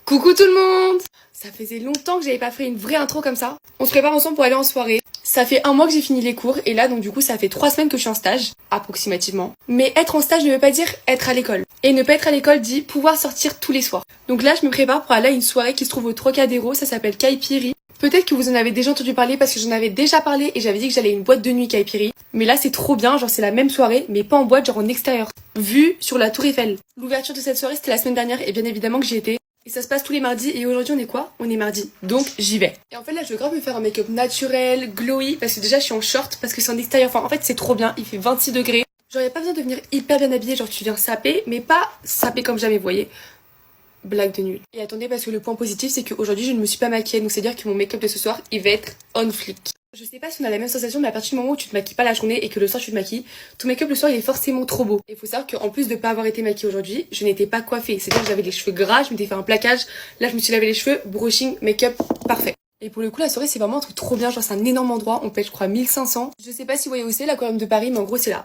Coucou tout le monde! Ça faisait longtemps que j'avais pas fait une vraie intro comme ça. On se prépare ensemble pour aller en soirée. Ça fait un mois que j'ai fini les cours et là donc du coup ça fait 3 semaines que je suis en stage, approximativement. Mais être en stage ne veut pas dire être à l'école. Et ne pas être à l'école dit pouvoir sortir tous les soirs. Donc là je me prépare pour aller à une soirée qui se trouve au Trocadéro, ça s'appelle Caipiri. Peut-être que vous en avez déjà entendu parler parce que j'en avais déjà parlé et j'avais dit que j'allais à une boîte de nuit Caipiri. Mais là c'est trop bien, genre c'est la même soirée mais pas en boîte, genre en extérieur. Vue sur la Tour Eiffel. L'ouverture de cette soirée c'était la semaine dernière et bien évidemment que j'y étais. Et ça se passe tous les mardis et aujourd'hui on est quoi? On est mardi, donc j'y vais. Et en fait là je veux grave me faire un make-up naturel, glowy, parce que déjà je suis en short, parce que c'est en extérieur, enfin en fait c'est trop bien, il fait 26 degrés. Genre y'a pas besoin de venir hyper bien habillé, genre tu viens saper, mais pas saper comme jamais, vous voyez. Blague de nul. Et attendez parce que le point positif c'est qu'aujourd'hui je ne me suis pas maquillée, donc c'est à dire que mon make-up de ce soir il va être on flick. Je sais pas si on a la même sensation, mais à partir du moment où tu te maquilles pas la journée et que le soir tu te maquilles, ton make-up le soir il est forcément trop beau. Et faut savoir qu'en plus de pas avoir été maquillée aujourd'hui, je n'étais pas coiffée. C'est-à-dire que j'avais les cheveux gras, je m'étais fait un plaquage, là je me suis lavé les cheveux, brushing, make-up, parfait. Et pour le coup la soirée c'est vraiment un truc trop bien, genre c'est un énorme endroit, on paye je crois 1500. Je sais pas si vous voyez où c'est l'aquarium de Paris, mais en gros c'est là,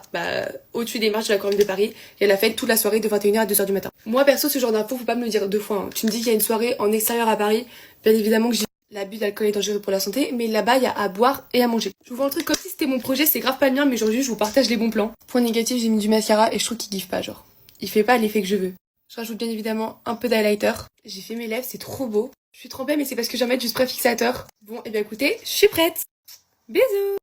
au-dessus des marches de l'aquarium de Paris, il y a la fête toute la soirée de 21h à 2h du matin. Moi perso ce genre d'infos faut pas me le dire deux fois, hein. Tu me dis qu'il y a une soirée en extérieur à Paris, bien évidemment que l'abus d'alcool est dangereux pour la santé, mais là-bas, il y a à boire et à manger. Je vous vends le truc comme si c'était mon projet, c'est grave pas le mien, mais aujourd'hui, je vous partage les bons plans. Point négatif, j'ai mis du mascara et je trouve qu'il giffe pas, genre. Il fait pas l'effet que je veux. Je rajoute bien évidemment un peu d'highlighter. J'ai fait mes lèvres, c'est trop beau. Je suis trempée, mais c'est parce que j'en mets du spray fixateur. Bon, et bien écoutez, je suis prête. Bisous!